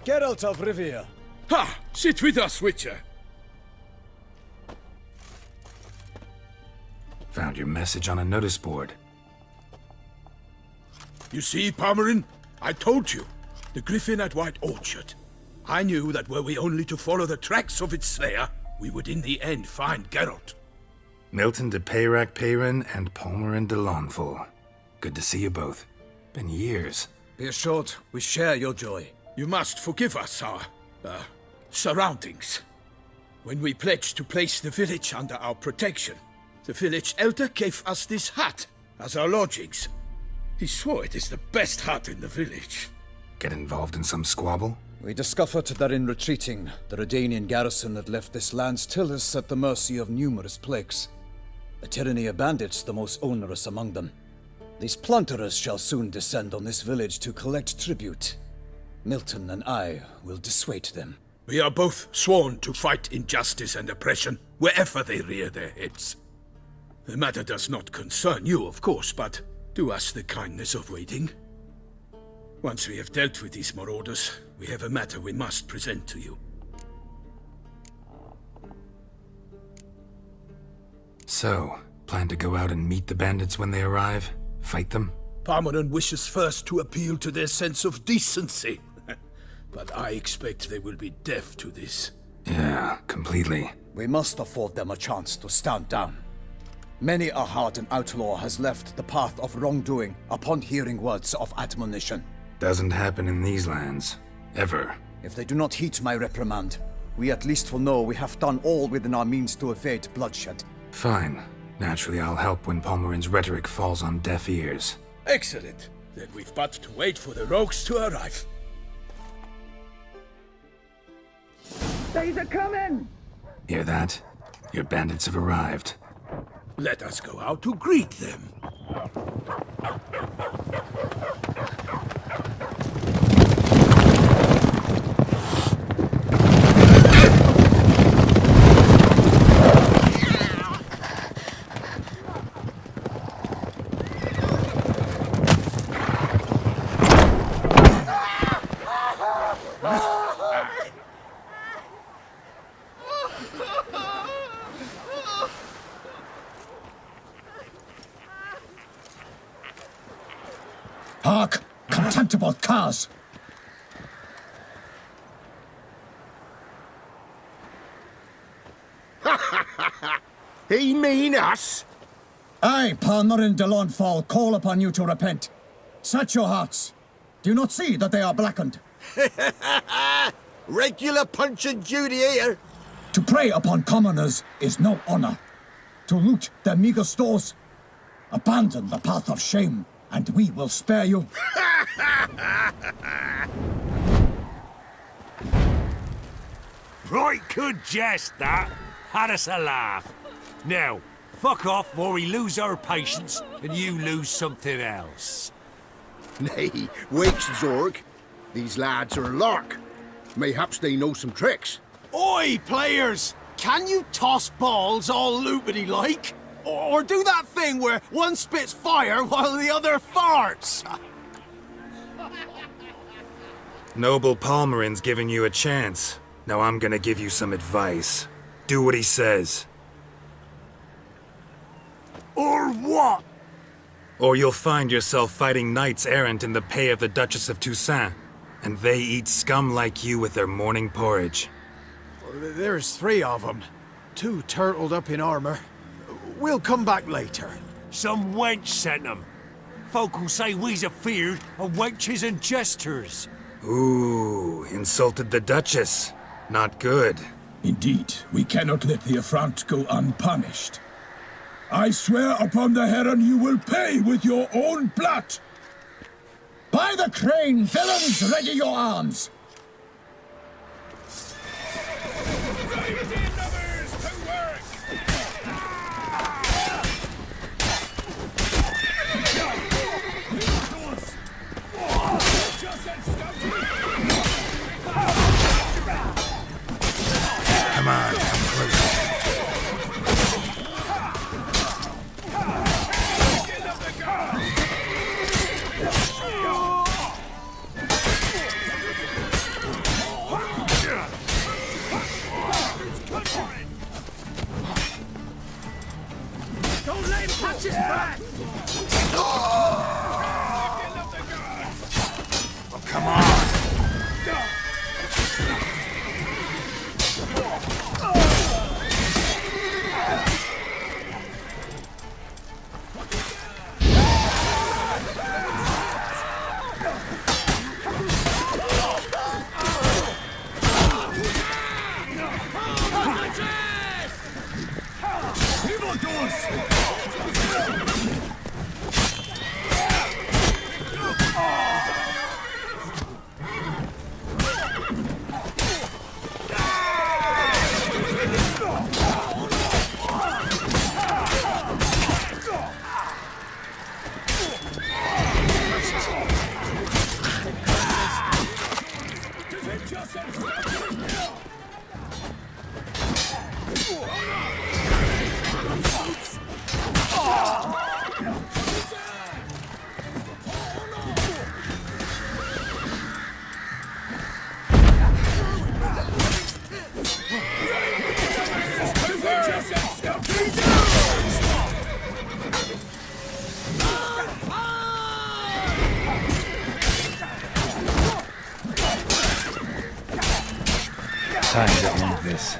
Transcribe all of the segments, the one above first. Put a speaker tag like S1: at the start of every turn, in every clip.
S1: Geralt of Rivia.
S2: Ha! Sit with us, Witcher.
S3: Found your message on a notice board.
S2: You see, Palmerin, I told you. The griffin at White Orchard. I knew that were we only to follow the tracks of its slayer, we would in the end find Geralt.
S3: Milton de Peyrac Peyrin and Palmerin de Lawnful. Good to see you both. Been years.
S1: Be assured, we share your joy.
S2: You must forgive us our, surroundings. When we pledged to place the village under our protection, the village elder gave us this hut as our lodgings. He swore it is the best hut in the village.
S3: Get involved in some squabble?
S1: We discovered that in retreating, the Redanian garrison that left this land still is at the mercy of numerous plagues. A tyranny of bandits, the most onerous among them. These plunderers shall soon descend on this village to collect tribute. Milton and I will dissuade them.
S2: We are both sworn to fight injustice and oppression wherever they rear their heads. The matter does not concern you, of course, but do us the kindness of waiting. Once we have dealt with these marauders, we have a matter we must present to you.
S3: So, plan to go out and meet the bandits when they arrive? Fight them?
S2: Palmerin wishes first to appeal to their sense of decency. But I expect they will be deaf to this.
S3: Yeah, completely.
S1: We must afford them a chance to stand down. Many a hardened outlaw has left the path of wrongdoing upon hearing words of admonition.
S3: Doesn't happen in these lands. Ever.
S1: If they do not heed my reprimand, we at least will know we have done all within our means to evade bloodshed.
S3: Fine. Naturally, I'll help when Palmerin's rhetoric falls on deaf ears.
S2: Excellent. Then we've but to wait for the rogues to arrive.
S4: They's a coming!
S3: Hear that? Your bandits have arrived.
S2: Let us go out to greet them.
S5: Hark! Contemptible curs!
S6: He mean us?
S5: I, Palmerin de Lawnfall, call upon you to repent. Set your hearts. Do you not see that they are blackened?
S6: Regular punch and duty here.
S5: To prey upon commoners is no honor. To loot their meager stores, abandon the path of shame, and we will spare you.
S7: Right good jest, that. Had us a laugh. Now, fuck off or we lose our patience and you lose something else.
S6: Nay, wait, Zorg. These lads are a lark. Mayhaps they know some tricks.
S8: Oi, players! Can you toss balls all loopity-like? Or do that thing where one spits fire while the other farts?
S3: Noble Palmerin's giving you a chance. Now I'm gonna give you some advice. Do what he says.
S7: Or what?
S3: Or you'll find yourself fighting knights errant in the pay of the Duchess of Toussaint. And they eat scum like you with their morning porridge.
S8: There's 3 of them. 2 turtled up in armor. We'll come back later.
S7: Some wench sent them. Folk will say we's afeard of wenches and jesters.
S3: Ooh, insulted the Duchess. Not good.
S5: Indeed, we cannot let the affront go unpunished. I swear upon the heron you will pay with your own blood! By the crane, villains, ready your arms!
S3: Come on, come closer. Time to end this.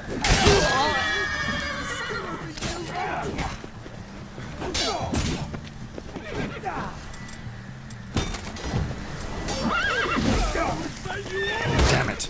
S3: Damn it.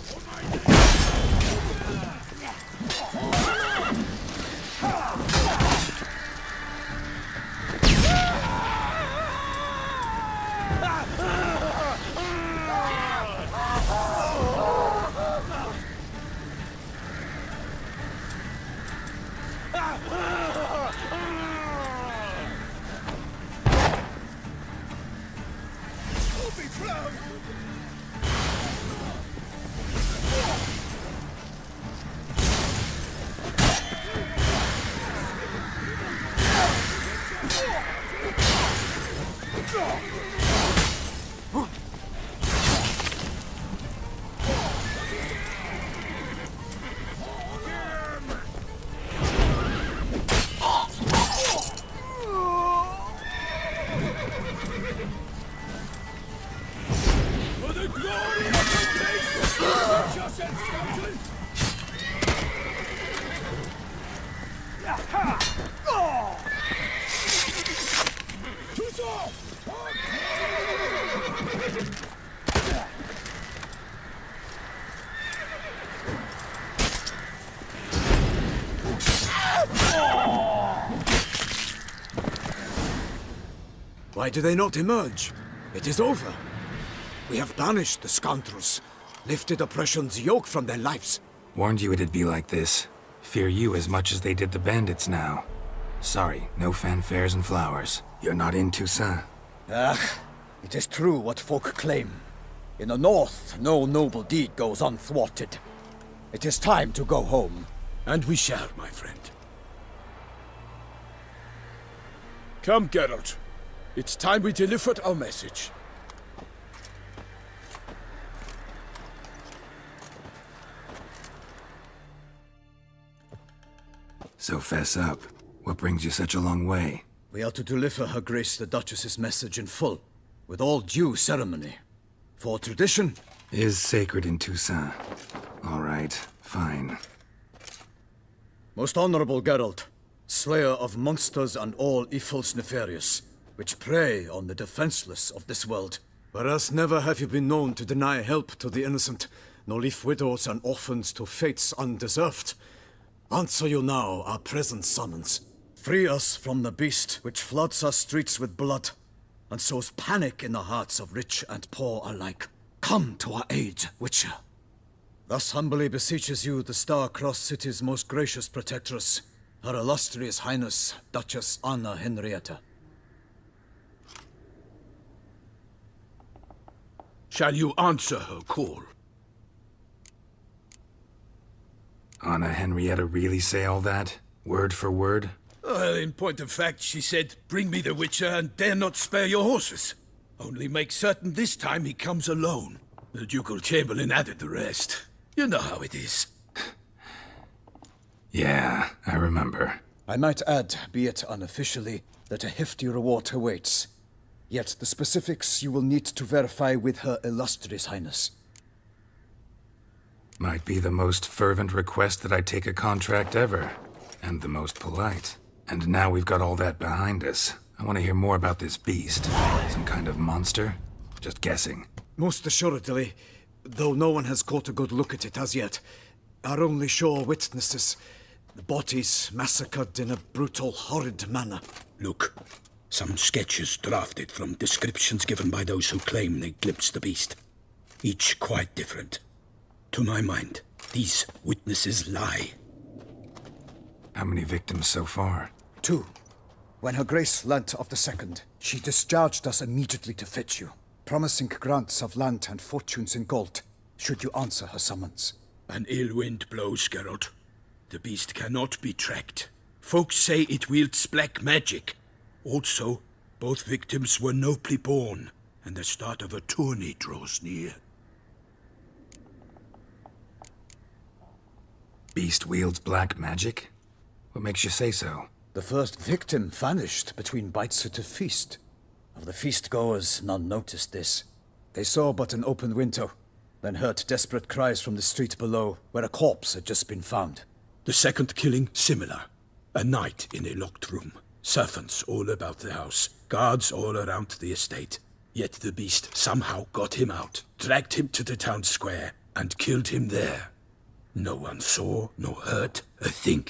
S1: Why do they not emerge? It is over. We have banished the scoundrels, lifted oppression's yoke from their lives.
S3: Warned you it'd be like this. Fear you as much as they did the bandits now. Sorry, no fanfares and flowers. You're not in Toussaint.
S1: Ah, it is true what folk claim. In the north, no noble deed goes unthwarted. It is time to go home.
S2: And we shall, my friend. Come, Geralt. It's time we delivered our message.
S3: So fess up. What brings you such a long way?
S1: We are to deliver Her Grace the Duchess's message in full, with all due ceremony. For tradition
S3: is sacred in Toussaint. All right, fine.
S1: Most honorable Geralt, slayer of monsters and all evils nefarious, which prey on the defenseless of this world. Whereas never have you been known to deny help to the innocent, nor leave widows and orphans to fates undeserved. Answer you now our present summons. Free us from the beast which floods our streets with blood, and sows panic in the hearts of rich and poor alike. Come to our aid, Witcher. Thus humbly beseeches you the Star-Crossed City's most gracious protectress, Her Illustrious Highness, Duchess Anna Henrietta.
S2: Shall you answer her call?
S3: Anna Henrietta really say all that? Word for word?
S2: Well, in point of fact, she said, "Bring me the Witcher and dare not spare your horses. Only make certain this time he comes alone." The Ducal Chamberlain added the rest. You know how it is.
S3: Yeah, I remember.
S1: I might add, be it unofficially, that a hefty reward awaits. Yet the specifics you will need to verify with Her Illustrious Highness.
S3: Might be the most fervent request that I take a contract ever. And the most polite. And now we've got all that behind us. I want to hear more about this beast. Some kind of monster? Just guessing.
S1: Most assuredly, though no one has caught a good look at it as yet. Our only sure witnesses, bodies massacred in a brutal, horrid manner.
S2: Look, some sketches drafted from descriptions given by those who claim they glimpsed the beast. Each quite different. To my mind, these witnesses lie.
S3: How many victims so far?
S1: 2. When Her Grace learnt of the second, she discharged us immediately to fetch you, promising grants of land and fortunes in gold, should you answer her summons.
S2: An ill wind blows, Geralt. The beast cannot be tracked. Folks say it wields black magic. Also, both victims were nobly born, and the start of a tourney draws near.
S3: Beast wields black magic? What makes you say so?
S1: The first victim vanished between bites at a feast. Of the feast-goers, none noticed this. They saw but an open window, then heard desperate cries from the street below, where a corpse had just been found.
S2: The second killing, similar. A night in a locked room. Servants all about the house. Guards all around the estate. Yet the beast somehow got him out, dragged him to the town square, and killed him there. No one saw, nor heard a thing.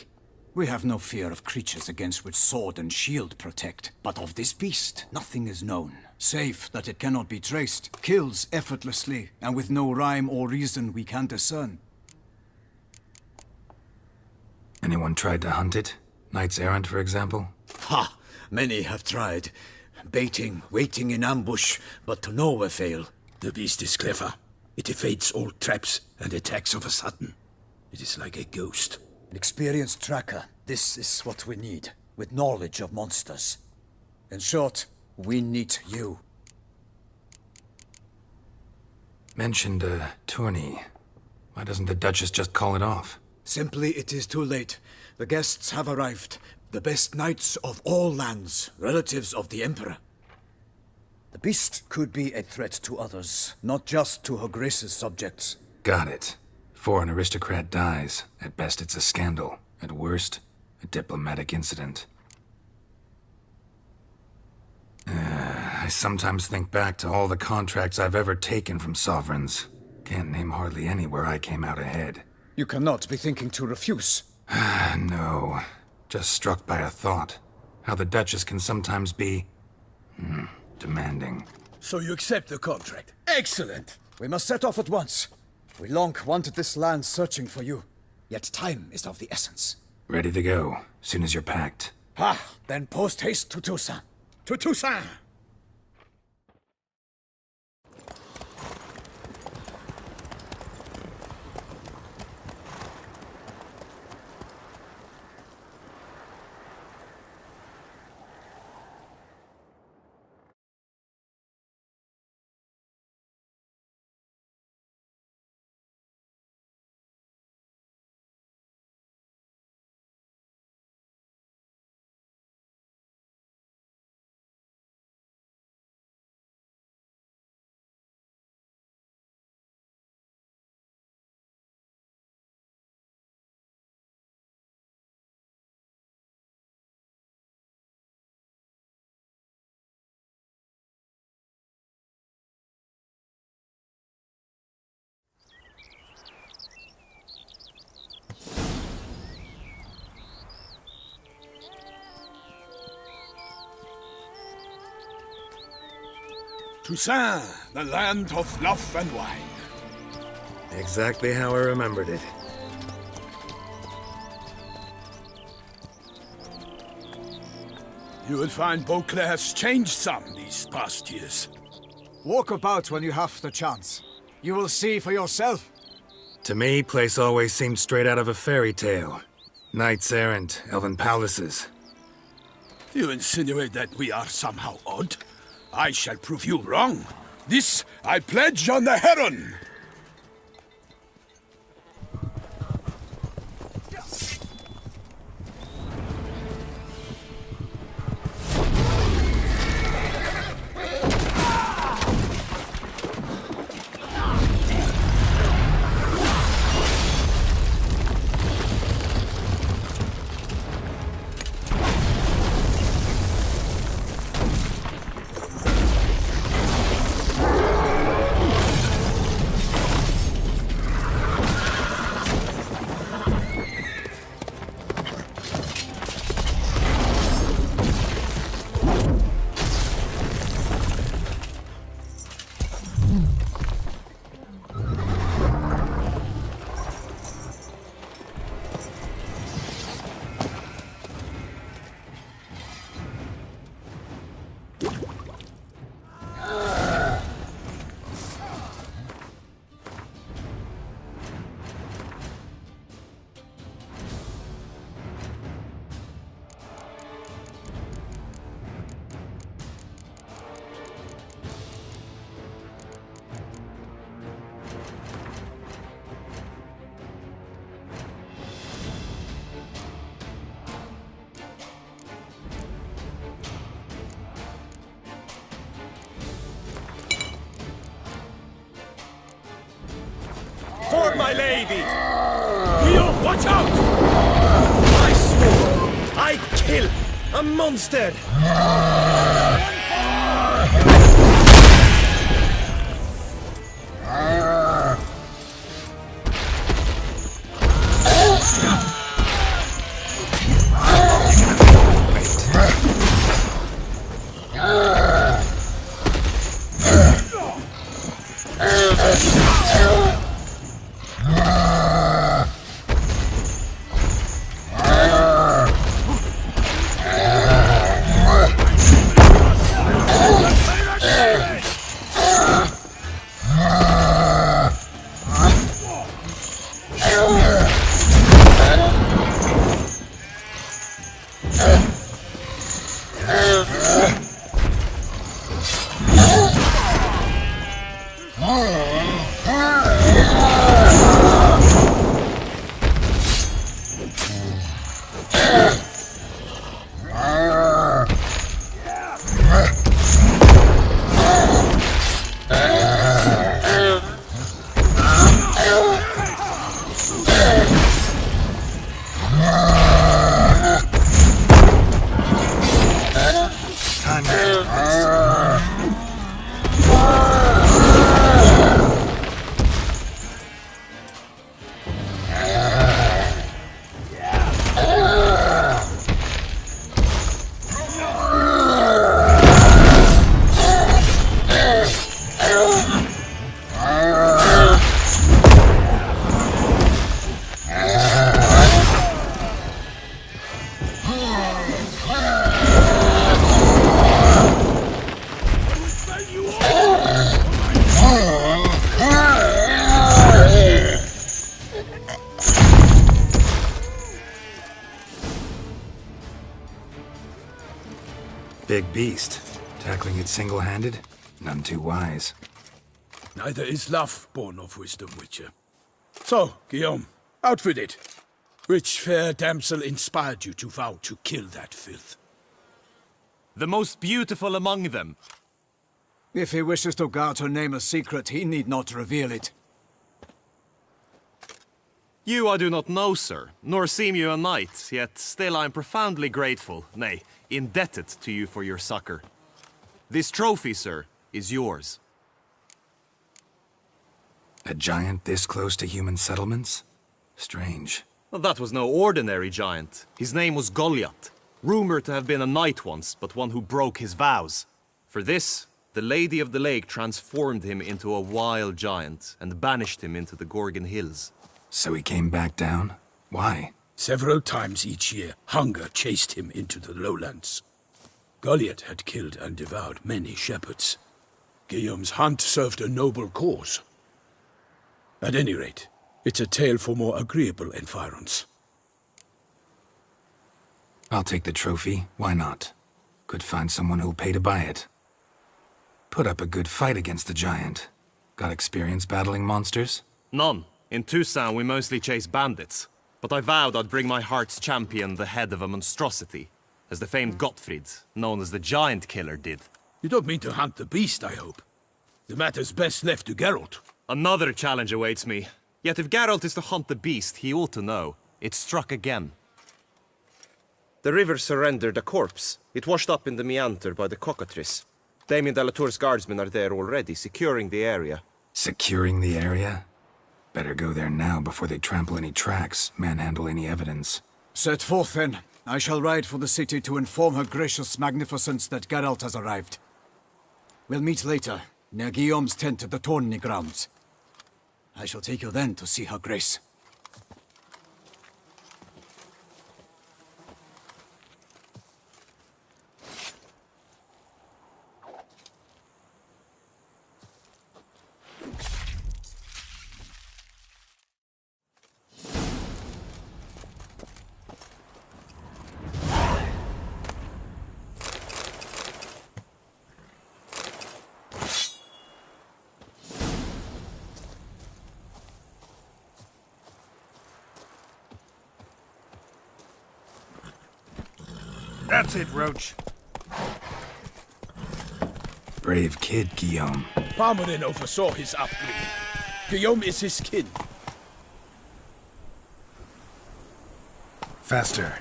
S1: We have no fear of creatures against which sword and shield protect, but of this beast nothing is known, save that it cannot be traced, kills effortlessly, and with no rhyme or reason we can discern.
S3: Anyone tried to hunt it? Knights errant, for example?
S1: Ha! Many have tried. Baiting, waiting in ambush, but to no avail.
S2: The beast is clever. It evades all traps and attacks of a sudden. It is like a ghost.
S1: An experienced tracker, this is what we need, with knowledge of monsters. In short, we need you.
S3: Mentioned a tourney. Why doesn't the Duchess just call it off?
S1: Simply, it is too late. The guests have arrived. The best knights of all lands, relatives of the Emperor. The beast could be a threat to others, not just to Her Grace's subjects.
S3: Got it. Before an aristocrat dies, at best it's a scandal. At worst, a diplomatic incident. I sometimes think back to all the contracts I've ever taken from sovereigns. Can't name hardly any where I came out ahead.
S1: You cannot be thinking to refuse.
S3: No. Just struck by a thought. How the Duchess can sometimes be... demanding.
S2: So you accept the contract? Excellent!
S1: We must set off at once. We long wanted this land searching for you. Yet time is of the essence.
S3: Ready to go, soon as you're packed.
S1: Then post haste to Toussaint.
S2: To Toussaint! Toussaint, the land of love and wine.
S3: Exactly how I remembered it.
S2: You will find Beauclair's changed some these past years.
S1: Walk about when you have the chance. You will see for yourself.
S3: To me, place always seemed straight out of a fairy tale. Knights errant, elven palaces.
S2: You insinuate that we are somehow odd? I shall prove you wrong. This I pledge on the Heron!
S7: baby!
S2: Guillaume, watch out!
S9: I swore I'd kill a monster!
S3: Big beast. Tackling it single-handed? None too wise.
S2: Neither is love born of wisdom, Witcher. So, Guillaume, out with it. Which fair damsel inspired you to vow to kill that filth?
S7: The most beautiful among them.
S1: If he wishes to guard her name a secret, he need not reveal it.
S9: You I do not know, sir, nor seem you a knight, yet still I am profoundly grateful, nay, indebted to you for your succor. This trophy, sir, is yours.
S3: A giant this close to human settlements? Strange.
S9: Well, that was no ordinary giant. His name was Goliath, rumored to have been a knight once, but one who broke his vows. For this, the Lady of the Lake transformed him into a wild giant and banished him into the Gorgon Hills.
S3: So he came back down? Why?
S2: Several times each year, hunger chased him into the lowlands. Goliath had killed and devoured many shepherds. Guillaume's hunt served a noble cause. At any rate, it's a tale for more agreeable environs.
S3: I'll take the trophy. Why not? Could find someone who'll pay to buy it. Put up a good fight against the giant. Got experience battling monsters?
S9: None. In Toussaint we mostly chase bandits. But I vowed I'd bring my heart's champion the head of a monstrosity, as the famed Gottfried, known as the Giant Killer, did.
S2: You don't mean to hunt the beast, I hope. The matter's best left to Geralt.
S9: Another challenge awaits me. Yet if Geralt is to hunt the beast, he ought to know. It struck again. The river surrendered a corpse. It washed up in the meander by the cockatrice. Damien de la Tour's guardsmen are there already, securing the area.
S3: Securing the area? Better go there now before they trample any tracks, manhandle any evidence.
S1: Set forth, then. I shall ride for the city to inform her gracious magnificence that Geralt has arrived. We'll meet later, near Guillaume's tent at the Tourney grounds. I shall take you then to see her grace.
S7: That's it, Roach.
S3: Brave kid, Guillaume.
S2: Parmanin oversaw his upbringing. Guillaume is his kin.
S3: Faster.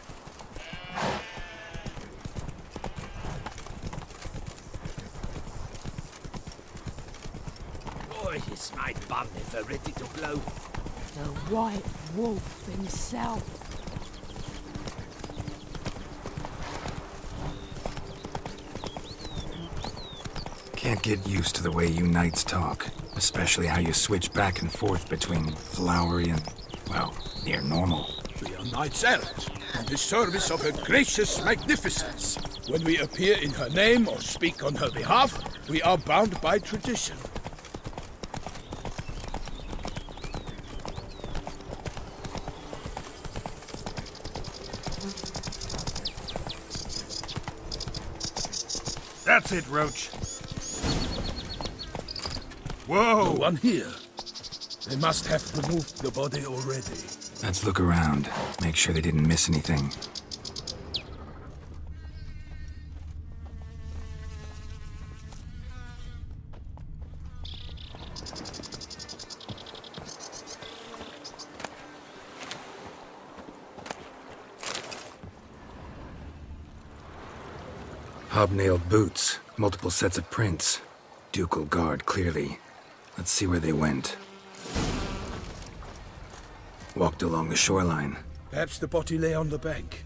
S7: Boy, it's my bum if they're ready to blow.
S10: The White Wolf himself.
S3: Can't get used to the way you knights talk, especially how you switch back and forth between flowery and, well, near normal.
S2: We are knights errant, in the service of her gracious magnificence. When we appear in her name or speak on her behalf, we are bound by tradition.
S3: That's it, Roach.
S2: No
S3: Whoa!
S2: one here. They must have removed the body already.
S3: Let's look around. Make sure they didn't miss anything. Hobnailed boots, multiple sets of prints. Ducal guard, clearly. Let's see where they went. Walked along the shoreline.
S2: Perhaps the body lay on the bank.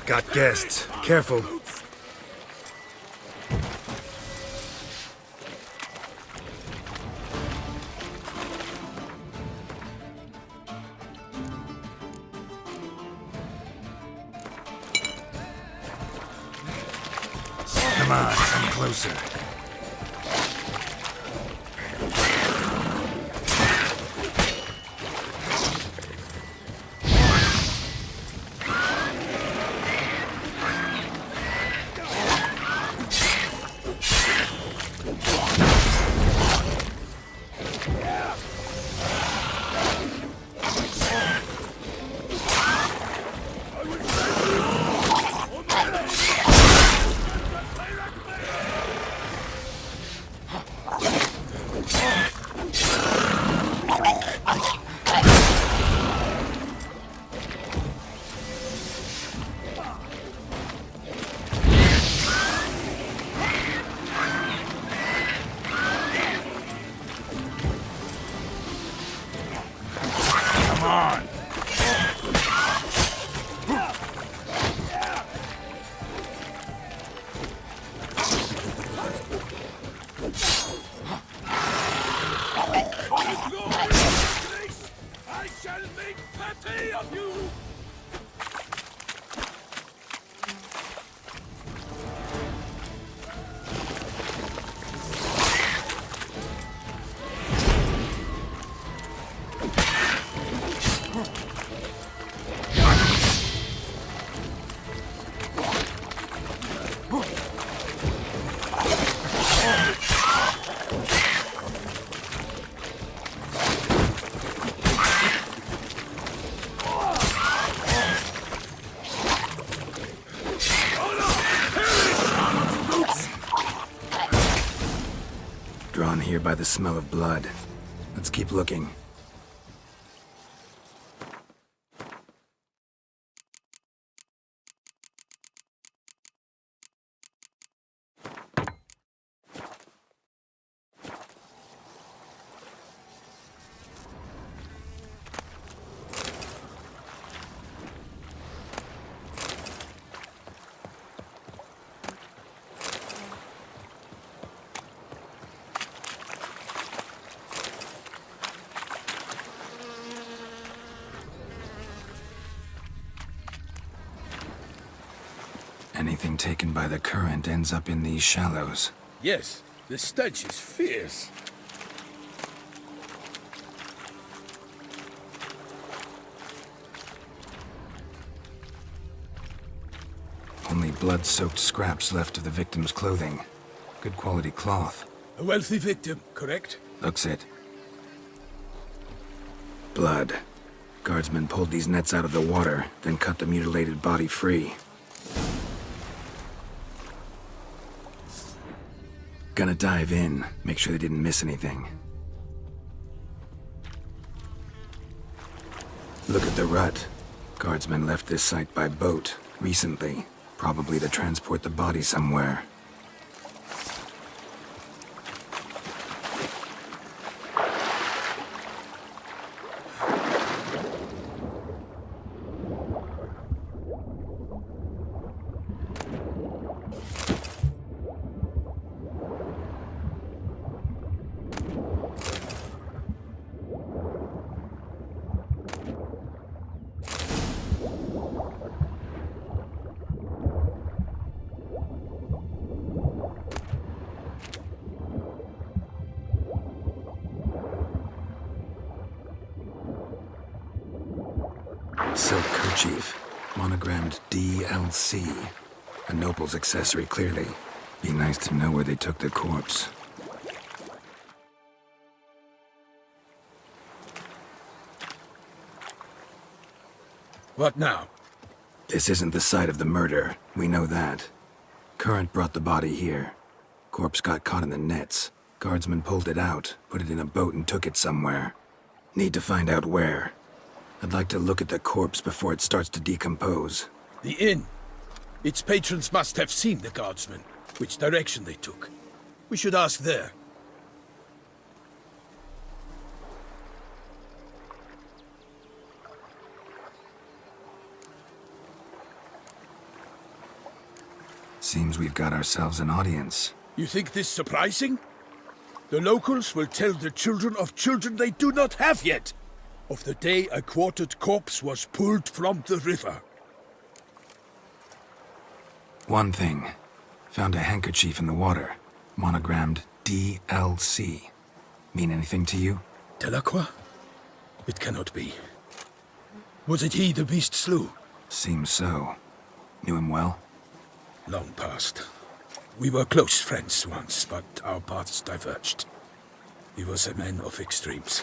S3: Got guests. Careful. Come on, come closer.
S2: I shall make patty of you!
S3: Drawn here by the smell of blood. Let's keep looking. Anything taken by the current ends up in these shallows.
S2: Yes, the stench is fierce.
S3: Only blood-soaked scraps left of the victim's clothing. Good quality cloth.
S2: A wealthy victim, correct?
S3: Looks it. Blood. Guardsmen pulled these nets out of the water, then cut the mutilated body free. Gonna dive in, make sure they didn't miss anything. Look at the rut. Guardsmen left this site by boat recently, probably to transport the body somewhere. Silk kerchief, monogrammed DLC. A noble's accessory, clearly. Be nice to know where they took the corpse.
S2: What now?
S3: This isn't the site of the murder. We know that. Current brought the body here. Corpse got caught in the nets. Guardsmen pulled it out, put it in a boat and took it somewhere. Need to find out where. I'd like to look at the corpse before it starts to decompose.
S2: The inn. Its patrons must have seen the guardsmen, which direction they took. We should ask there.
S3: Seems we've got ourselves an audience.
S2: You think this surprising? The locals will tell the children of children they do not have yet of the day a quartered corpse was pulled from the river.
S3: One thing. Found a handkerchief in the water. Monogrammed DLC. Mean anything to you?
S2: Delacroix? It cannot be. Was it he the beast slew?
S3: Seems so. Knew him well?
S2: Long past. We were close friends once, but our paths diverged. He was a man of extremes,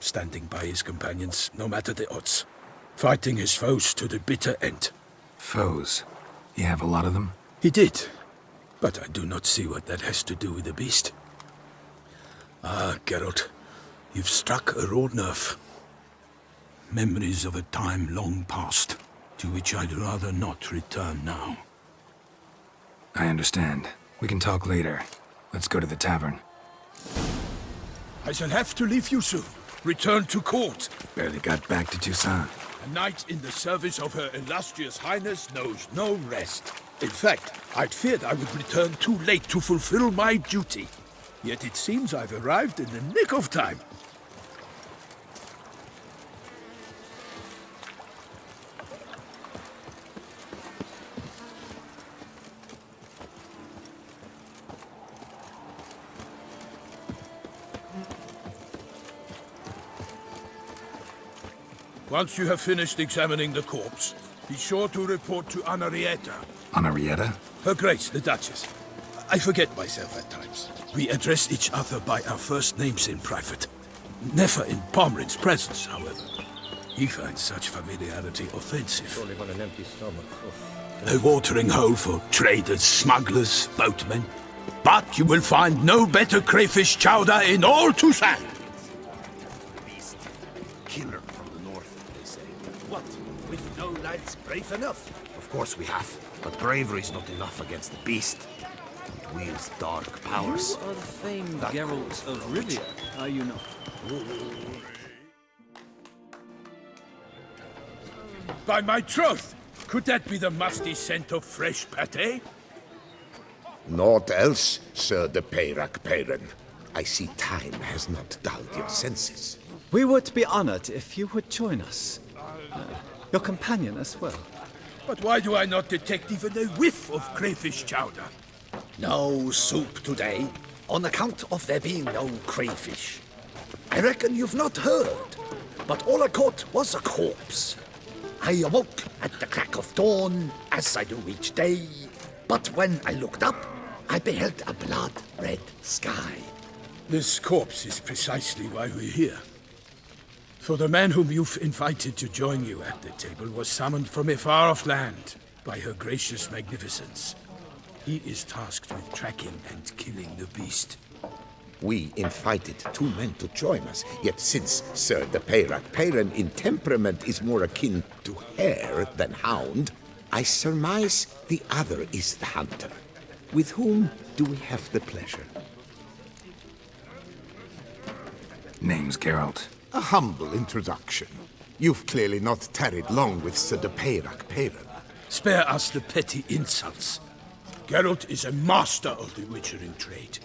S2: standing by his companions no matter the odds, fighting his foes to the bitter end.
S3: Foes? You have a lot of them?
S2: He did, but I do not see what that has to do with the beast. Ah, Geralt, you've struck a raw nerve. Memories of a time long past, to which I'd rather not return now.
S3: I understand. We can talk later. Let's go to the tavern.
S2: I shall have to leave you soon. Return to court.
S3: Barely got back to Toussaint.
S2: A knight in the service of Her Illustrious Highness knows no rest. In fact, I'd feared I would return too late to fulfill my duty. Yet it seems I've arrived in the nick of time. Once you have finished examining the corpse, be sure to report to Henrietta.
S3: Henrietta?
S2: Her Grace, the Duchess. I forget myself at times. We address each other by our first names in private. Never in Pomrin's presence, however. He finds such familiarity offensive.
S9: Only on an empty stomach.
S2: A watering hole for traders, smugglers, boatmen. But you will find no better crayfish chowder in all Toussaint.
S11: Killer from the north, they say. What? We've no lads brave enough? Of course we have. But bravery's not enough against the beast. It wields dark powers.
S12: You are the famed Geralt of Rivia, are you not?
S2: By my troth! Could that be the musty scent of fresh pâté?
S11: Naught else, Sir de Peyrac Peyren. I see time has not dulled your senses.
S12: We would be honored if you would join us. Your companion as well.
S2: But why do I not detect even a whiff of crayfish chowder?
S13: No soup today, on account of there being no crayfish. I reckon you've not heard, but all I caught was a corpse. I awoke at the crack of dawn, as I do each day, but when I looked up, I beheld a blood-red sky.
S2: This corpse is precisely why we're here. For the man whom you've invited to join you at the table was summoned from a far-off land by her gracious magnificence. He is tasked with tracking and killing the beast.
S11: We invited 2 men to join us, yet since Sir the Peyrak in temperament is more akin to hare than hound, I surmise the other is the hunter. With whom do we have the pleasure?
S3: Name's Geralt.
S11: A humble introduction. You've clearly not tarried long with Sir the Peyrak.
S2: Spare us the petty insults. Geralt is a master of the witchering trade.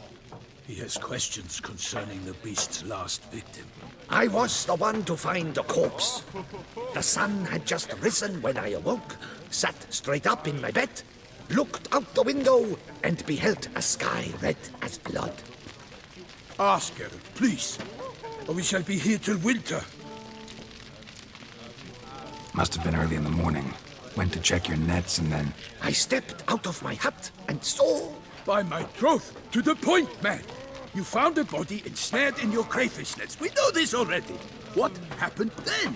S2: He has questions concerning the beast's last victim.
S13: I was the one to find the corpse. The sun had just risen when I awoke, sat straight up in my bed, looked out the window, and beheld a sky red as blood.
S2: Ask Geralt, please, or we shall be here till winter.
S3: Must have been early in the morning. Went to check your nets and then...
S13: I stepped out of my hut and saw...
S2: By my troth, to the point, man! You found a body ensnared in your crayfish nets. We know this already. What happened then?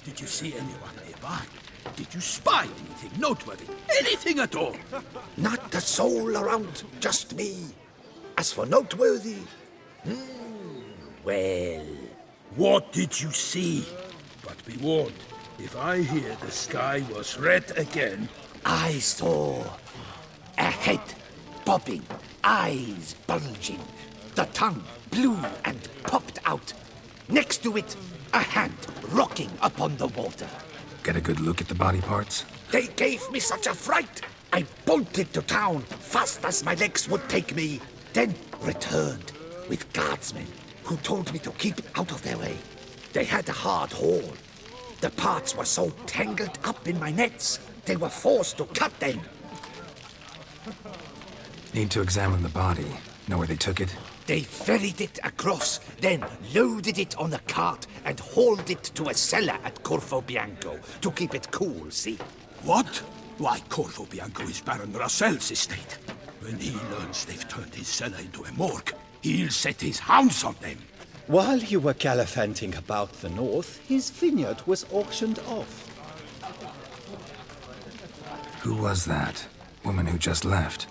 S2: Did you see anyone nearby? Did you spy anything noteworthy? Anything at all?
S13: Not a soul around, just me. As for noteworthy... well...
S2: What did you see? But be warned, if I hear the sky was red again...
S13: I saw a head bobbing, eyes bulging, the tongue blue and popped out. Next to it, a hand rocking upon the water.
S3: Get a good look at the body parts?
S13: They gave me such a fright. I bolted to town fast as my legs would take me, then returned with guardsmen who told me to keep out of their way. They had a hard haul. The parts were so tangled up in my nets, they were forced to cut them.
S3: Need to examine the body. Know where they took it?
S13: They ferried it across, then loaded it on a cart and hauled it to a cellar at Corvo Bianco to keep it cool, see?
S2: What? Why, Corvo Bianco is Baron Russell's estate. When he learns they've turned his cellar into a morgue, he'll set his hounds on them.
S12: While you were gallivanting about the north, his vineyard was auctioned off.
S3: Who was that? Woman who just left.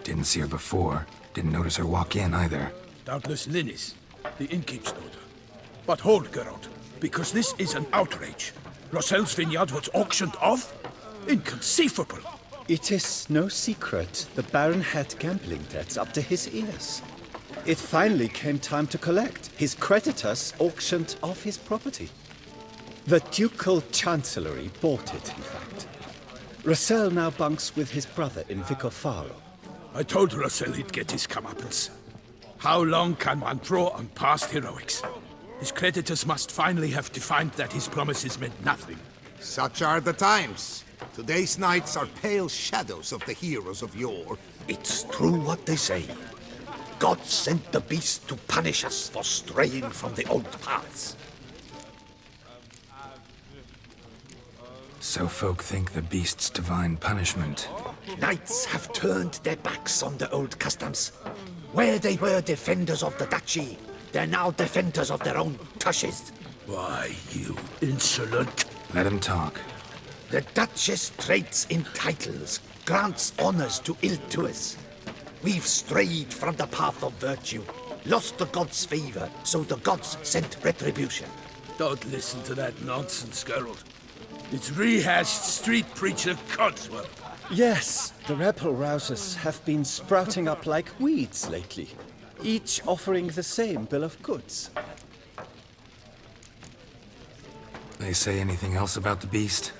S3: Didn't see her before. Didn't notice her walk in either.
S2: Doubtless Linnis, the innkeep's daughter. But hold, Geralt, because this is an outrage. Russell's vineyard was auctioned off? Inconceivable!
S12: It is no secret the Baron had gambling debts up to his ears. It finally came time to collect. His creditors auctioned off his property. The ducal chancellery bought it, in fact. Russell now bunks with his brother in Vicofaro.
S2: I told Russell he'd get his comeuppance. How long can one draw on past heroics? His creditors must finally have defined that his promises meant nothing.
S11: Such are the times. Today's knights are pale shadows of the heroes of yore.
S13: It's true what they say. God sent the beast to punish us for straying from the old paths.
S3: So folk think the beast's divine punishment.
S13: Knights have turned their backs on the old customs. Where they were defenders of the duchy, they're now defenders of their own tushes.
S2: Why, you insolent...
S3: Let him talk.
S13: The Duchess trades in titles, grants honors to ill-doers. We've strayed from the path of virtue, lost the gods' favor, so the gods sent retribution.
S2: Don't listen to that nonsense, Geralt. It's rehashed street preacher codswell.
S12: Yes, the rebel rousers have been sprouting up like weeds lately, each offering the same bill of goods.
S3: They say anything else about the beast?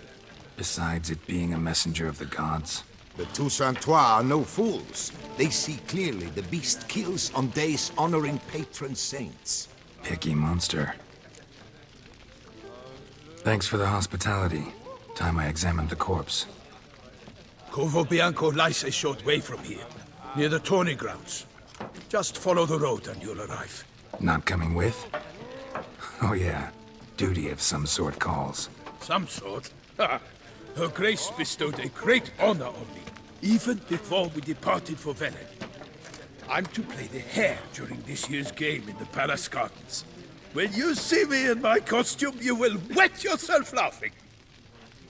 S3: Besides it being a messenger of the gods?
S11: The Toussaint are no fools. They see clearly the beast kills on days honoring patron saints.
S3: Picky monster. Thanks for the hospitality. Time I examined the corpse.
S2: Corvo Bianco lies a short way from here, near the tourney grounds. Just follow the road and you'll arrive.
S3: Not coming with? Oh yeah, duty of some sort calls.
S2: Some sort? Ha! Her Grace bestowed a great honor on me, even before we departed for Velen. I'm to play the hare during this year's game in the palace gardens. When you see me in my costume, you will wet yourself laughing.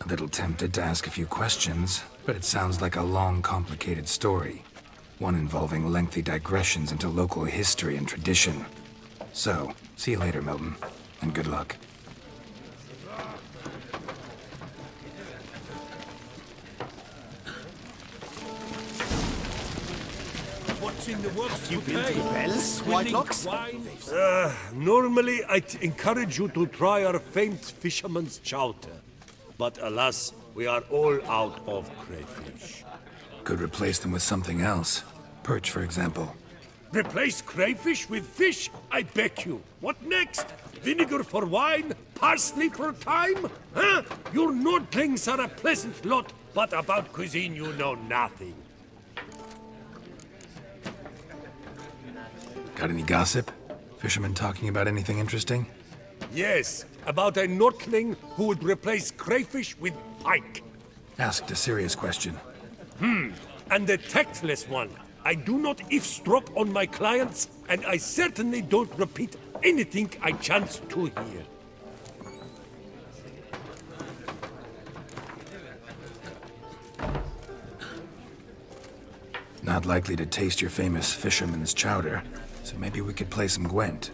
S3: A little tempted to ask a few questions. But it sounds like a long, complicated story. One involving lengthy digressions into local history and tradition. So, see you later, Milton, and good luck.
S7: What's in the works,
S8: You been to the bells, Whitelocks?
S7: Normally, I'd encourage you to try our famed fisherman's chowder. But alas, we are all out of crayfish.
S3: Could replace them with something else. Perch, for example.
S7: Replace crayfish with fish? I beg you. What next? Vinegar for wine? Parsley for thyme? Huh? Your Nordlings are a pleasant lot, but about cuisine you know nothing.
S3: Got any gossip? Fishermen talking about anything interesting?
S7: Yes, about a Nordling who would replace crayfish with pike.
S3: Asked a serious question.
S7: And a tactless one. I do not eavesdrop on my clients, and I certainly don't repeat anything I chance to hear.
S3: Not likely to taste your famous fisherman's chowder, so maybe we could play some Gwent.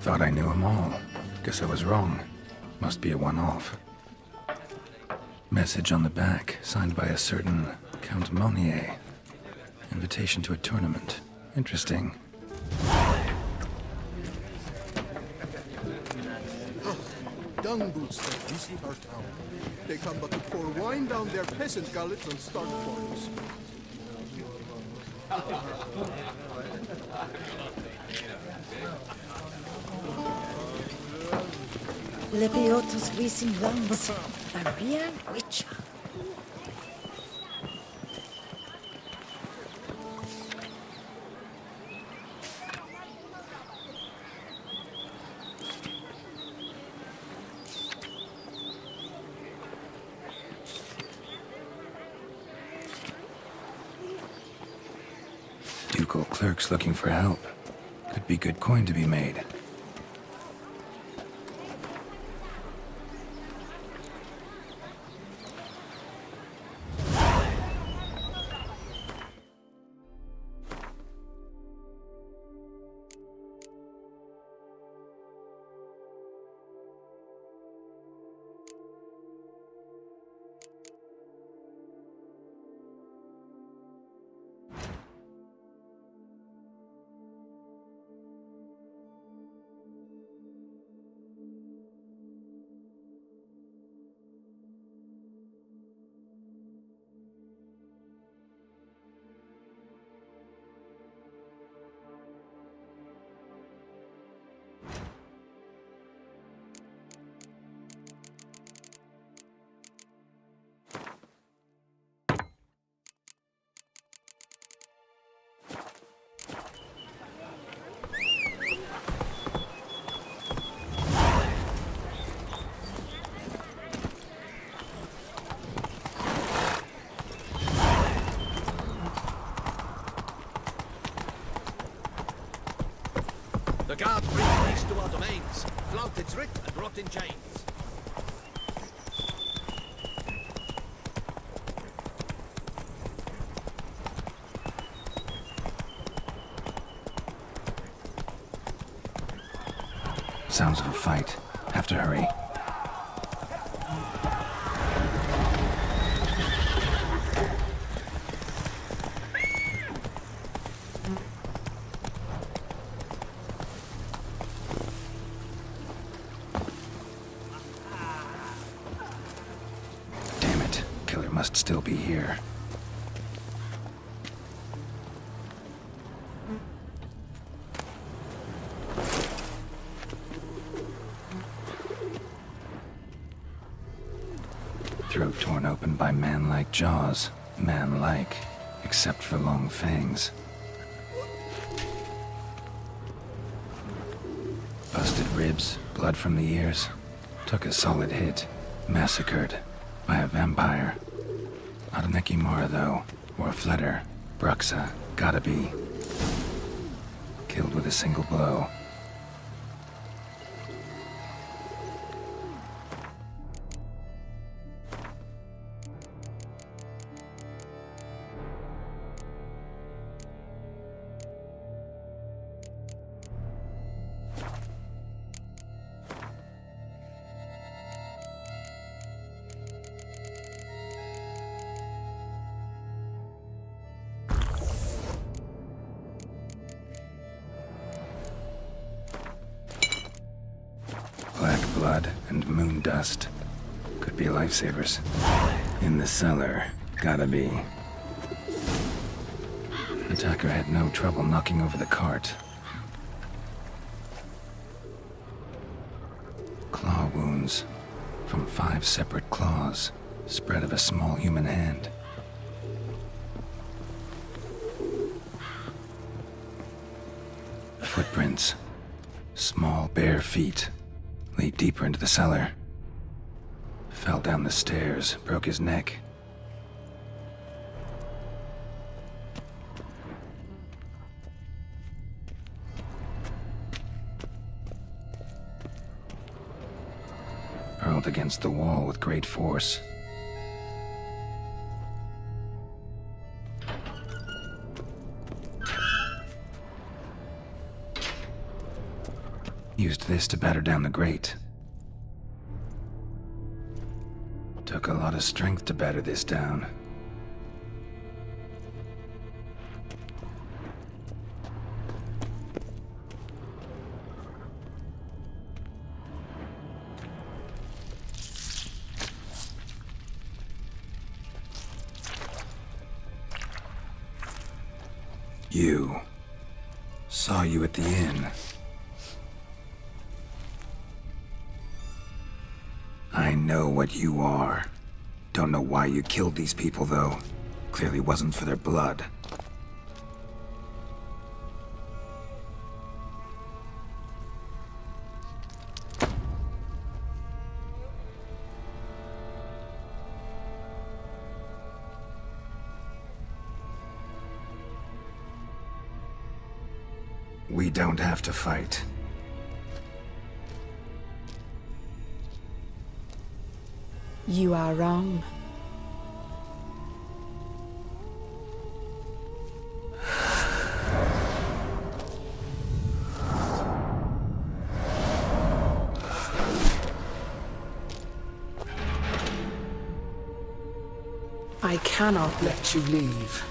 S3: Thought I knew them all. Guess I was wrong. Must be a one-off. Message on the back, signed by a certain Count Monnier. Invitation to a tournament. Interesting.
S6: Dung boots that visit our town. They come but to pour wine down their peasant gullets and start quarrels.
S10: Lebiotus visum lambus, a real witcher.
S3: Ducal clerks looking for help. Could be good coin to be made.
S13: The guard brings peace to our domains. Flout its writ and rot in chains.
S3: Sounds of a fight. Have to hurry. Damn it. Killer must still be here. Throat torn open by man-like jaws. Man-like, except for long fangs. Busted ribs, blood from the ears. Took a solid hit. Massacred by a vampire. Not an Ekimara, though, or a Fletter. Bruxa, gotta be. Killed with a single blow. Black blood and moon dust. Could be lifesavers. In the cellar. Gotta be. Attacker had no trouble knocking over the cart. Claw wounds. From 5 separate claws. Spread of a small human hand. Footprints. Small bare feet. Lead deeper into the cellar. Fell down the stairs, broke his neck. Hurled against the wall with great force. Used this to batter down the grate. Took a lot of strength to batter this down. You. Saw you at the inn. I know what you are. Don't know why you killed these people, though. Clearly wasn't for their blood. We don't have to fight.
S10: You are wrong. I cannot let you leave.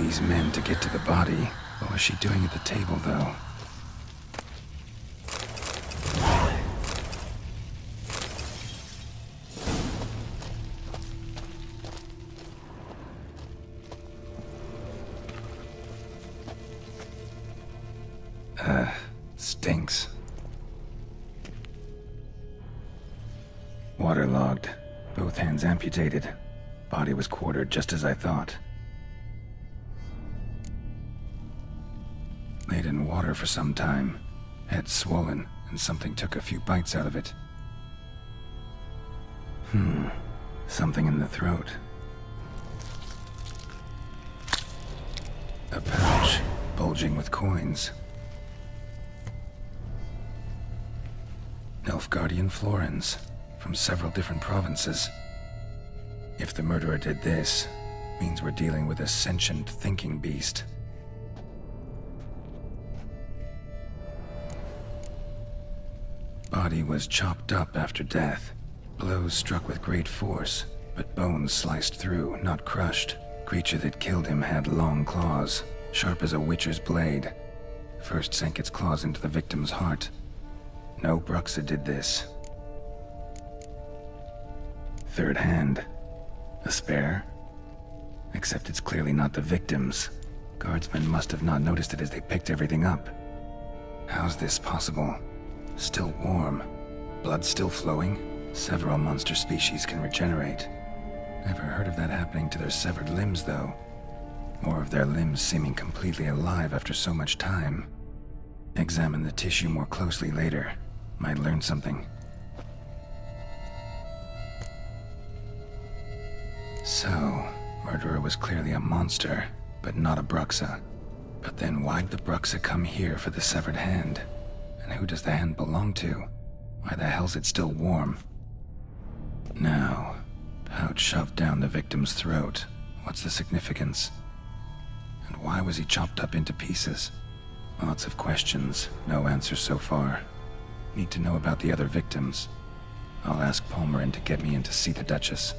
S3: these men to get to the body. What was she doing at the table, though? Stinks. Waterlogged. Both hands amputated. Body was quartered just as I thought. Laid in water for some time. Head swollen, and something took a few bites out of it. Something in the throat. A pouch, bulging with coins. Nilfgaardian Florins, from several different provinces. If the murderer did this, means we're dealing with a sentient thinking beast. Body was chopped up after death. Blows struck with great force, but bones sliced through, not crushed. Creature that killed him had long claws, sharp as a witcher's blade. First sank its claws into the victim's heart. No Bruxa did this. Third hand. A spare? Except it's clearly not the victim's. Guardsmen must have not noticed it as they picked everything up. How's this possible? Still warm. Blood still flowing? Several monster species can regenerate. Never heard of that happening to their severed limbs, though. Or of their limbs seeming completely alive after so much time. Examine the tissue more closely later. Might learn something. So, murderer was clearly a monster, but not a Bruxa. But then why'd the Bruxa come here for the severed hand? And who does the hand belong to? Why the hell's it still warm? Now, pouch shoved down the victim's throat. What's the significance? And why was he chopped up into pieces? Lots of questions, no answers so far. Need to know about the other victims. I'll ask Palmerin to get me in to see the Duchess.